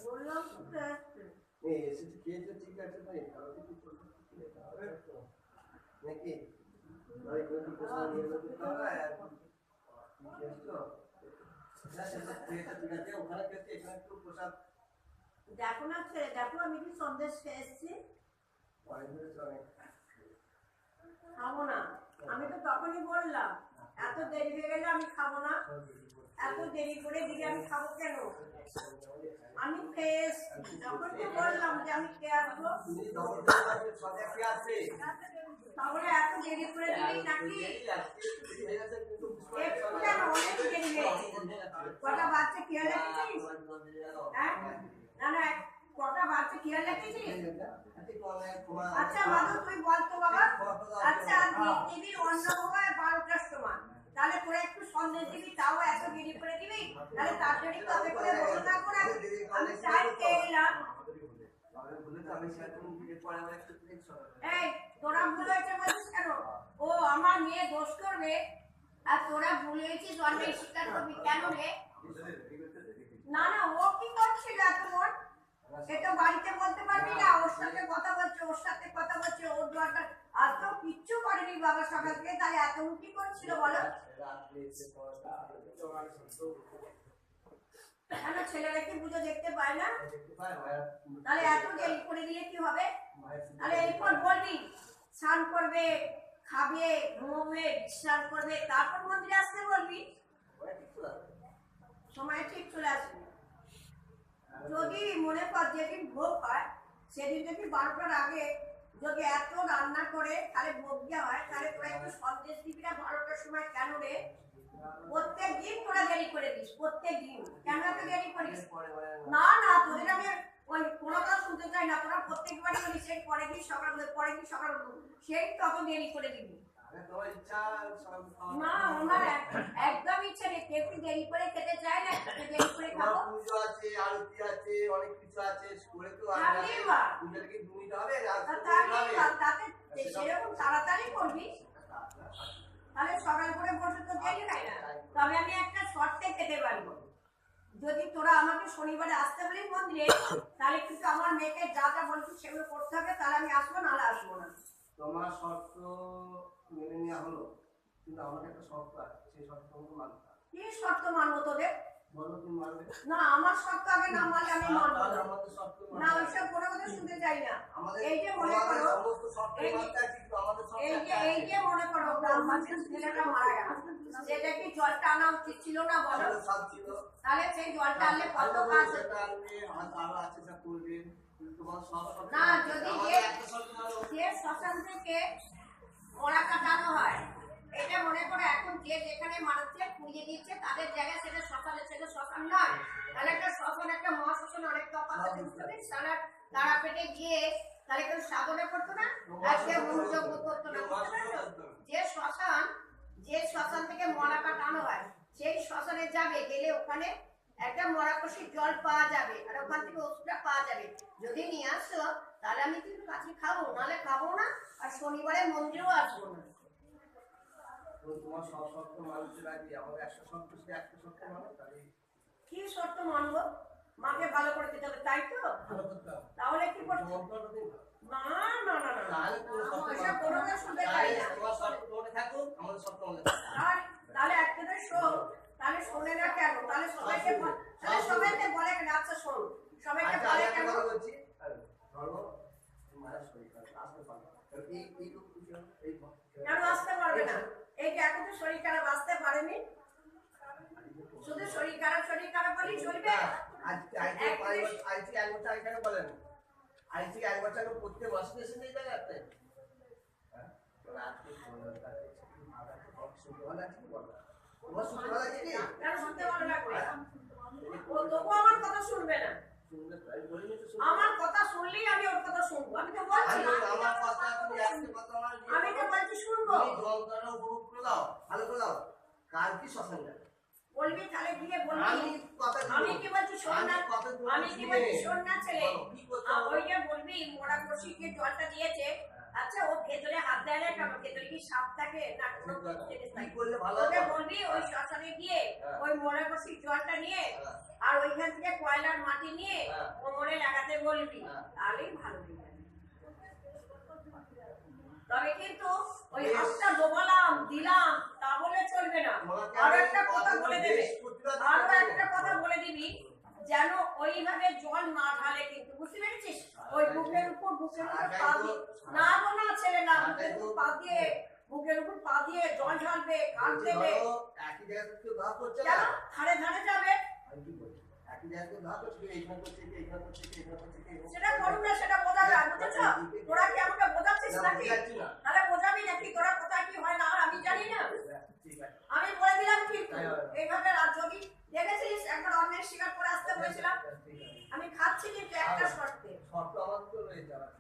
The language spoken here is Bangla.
বললাম তো আসছে এসেছে খেয়েছে ঠিক আছে তাই তাহলে কি করতে নাকি ভাই কোন দিকে নিয়ে যেতে হবে দেখো না ছেড়ে দেখো আমি কি সন্দেশ খেয়ে এসেছি খাবো না আমি তো তখনই বললাম এত দেরি হয়ে গেলে আমি খাবো না এত দেরি করে দিলে আমি খাবো কেন আমি খেয়ে এসেছি তখন তো বললাম যে আমি খেয়ে আসবো তাহলে এত দেরি করে দিবি নাকি একটু কেন অনেক দেরি হয়েছে কটা বাচ্চা খেয়াল রেখেছিস হ্যাঁ না না কটা বাচ্চা খেয়াল রেখেছিস আচ্ছা মাধু তুই বলতো বাবা আচ্ছা দিবি অন্য সময় 12টার সময় তাহলে তোরা একটু সন্দেশ দিবি তাও এত দেরি করে দিবি তাহলে তাড়াতাড়ি তবে করে বসে থাকবো না আমি চাই খেয়ে গেলাম এই তোরা ভুল হয়েছে বলছিস কেন ও আমার মেয়ে দোষ করবে আর তোরা ভুল হয়েছিস অনেক স্বীকার করবি কেন রে না না ও কি করছিল এতক্ষণ এটা বাড়িতে বলতে পারবি না ওর সাথে কথা বলছে ওর দরকার আর তো কিচ্ছু করেনি বাবা সকাল থেকে তাহলে এত কি করছিল বলো কেন ছেলেরা কি বুঝে দেখতে পায় না তাহলে এত দেরি করে দিলে কি হবে তাহলে এরপর বলবি স্নান করবে খাবে ঘুমোবে বিশ্রাম করবে তারপর মন্দিরে আসতে বলবি সময় ঠিক চলে আসবে যদি মনে কর যেদিন ভোগ হয় সেদিন যদি 12টার আগে যদি এত রান্না করে তাহলে ভোগ দেওয়া হয় তাহলে তোরা একটু সন্দেশ দিবি না 12টার সময় কেন রে প্রত্যেক দিন তোরা দেরি করে দিস প্রত্যেক দিন কেন এত দেরি করিস না না তোদের আমি ওই কোনো কথা শুনতে চাই না তোরা প্রত্যেকবারই বলি সেই পরে কি সকাল সেই তত দেরি করে দিবি না ওনার একদম ইচ্ছা নেই কেউ কি দেরি করে খেতে চায় না দেরি করে খাবো পুজো আছে আরতি আছে অনেক কিছু আছে করে তো পুজোর কি 2 মিনিট হবে তাতে সেরকম তাড়াতাড়ি করবি তাহলে সকাল করে বসে তো দেরি হয় না তবে আমি একটা শর্তে খেতে পারবো যদি তোরা আমাকে শনিবারে আসতে বলি মন্দিরে তাহলে কিন্তু আমার মেয়েকে যা যা বলছিস সেগুলো করতে হবে তাহলে আমি আসবো নাহলে আসবো না তোমার শর্ত মেনে নেওয়া হলো কিন্তু আমাদের একটা শর্ত আছে সেই শর্ত তোমাকে মানতে হবে কি শর্ত মানবো তোদের বলো তুমি মানবে না আমার শর্ত আগে না মানলে আমি মানবো না আমাদের শর্ত না ওইসব কোনো কথা শুনতে চাই না এই যে মনে করো এই যে মনে করো ব্রাহ্মণের ছেলেটা মারা গেল সেটা কি জলটা আনা উচিত ছিল না বলো তাহলে সেই জলটা আনলে কত কাজ না যদি যে শ্মশান থেকে মরা কাটানো হয় এটা মনে করো এখন যে যেখানে মারাচ্ছে পুড়িয়ে দিচ্ছে তাদের জায়গায় সেটা শ্মশান নয় তাহলে একটা শ্মশান একটা মহাশ্মশান অনেক তফাৎ তারা তারা পেটে গিয়ে তাহলে কেউ সাধনা করতো না আর কেউ মনোযোগ করতো না যে শ্মশান থেকে মরা কাটানো হয় সেই শ্মশানে যাবে গেলে ওখানে একটা মরাকষির জল পাওয়া যাবে আর ওখান থেকে ওষুধটা পাওয়া যাবে যদি নিয়ে আসো তাহলে আমি কিন্তু কাছে খাবো নাহলে খাবো না আর শনিবারে মন্দিরেও আসবো না তোমার সব শর্ত মানতে রাজি আমাদের 100 শর্ত 100 শর্ত মানে তাহলে কি শর্ত মানবো মাকে ভালো করে দিতে হবে তাই তো তাহলে কি করতে না না না না এসব কোনো না শুনতে চাই না তোমার শর্ত মনে থাকুক আমাদের শর্ত মনে তাহলে একটাতে শোন তাহলে শোনে না কেন তাহলে সবাইকে বলে কেন আচ্ছা শোন সবাইকে বলে কেন বলছি ধরো তোমার শরীর আসতে পারবে এই কেন আসতে পারবে না এই যে এখন তো শরীর খারাপ আসতে পারেনি শুধু শরীর খারাপ বলি চলবে আইসি এক বছর আগে বলেন আইসি এক বছর প্রত্যেক মাসে এসে নিয়ে যায় আপনি তবু আমার কথা শুনবে না আমার কথা শুনলেই আমি ওর কথা শুনবো আমি তো বলছি আমি তো বলছি শুনবো কাল কি শ্মশান যাবে বলবি তাহলে গিয়ে বলবি আমি কি বলছি শোন না ছেলে ওই যে বলবি মোড়া কষিকে জলটা দিয়েছে আচ্ছা ও ভেতরে হাত দেয় না কেন? ভেতরে কি সাপ থাকে না কোনো জিনিস কি থাকে? করলে ভালো ওকে হবে? বলবি ওই শ্মশানে গিয়ে হ্যাঁ। ওই মোড়ে বসি জলটা নিয়ে হ্যাঁ। আর ওইখান থেকে কয়লার মাটি নিয়ে হ্যাঁ। কোমরে লাগাতে বলবি, হ্যাঁ। তাহলেই ভালো হয়ে যাবে। তবে কিন্তু ওই বেশ। হাতটা ডোবালাম দিলাম তা বলে চলবে না। তোমাকে আরো আমি একটা কথা বলে দেবে, বৃহস্পতিবার আরো দিন একটা কথা বলে দিবি, যেন ওইভাবে জল না ঢালে কিন্তু, বুঝতে পেরেছিস? ওই বুকের উপর পা দিয়ে না গো না ছেলে না, বুকের উপর পা দিয়ে জল ঢালবে, কাট দেবে। ধরো, একই জায়গা থেকে কেউ ঘা করছে কেন না। ধারে ধারে যাবে? আমি কি বলছি? একই জায়গা থেকে ঘা করছে, কেউ এইখানে করছে, কেউ এইখানে করছে, কেউ এইখানে করছে, কেউ এইখানে সেটা করছে। করুন না, সেটা বোঝাবে, বুঝেছ? তোরা কি আমাকে বোঝাচ্ছিস না, নাকি? বোঝাচ্ছি না। তাহলে বোঝাবি নাকি? তোরা কোথায় কি হয় না হয় আমি জানি না। ঠিক আছে। আমি বলে দিলাম কিন্তু তাই হবে। এইভাবে যদি দেখেছিস একবার অন্যের শিকার করে আসতে বলেছিলাম, ঠিক আছে। আমি খাচ্ছি কিন্তু একটা শর্তে। শর্ত আমার তো রয়েছে, আমার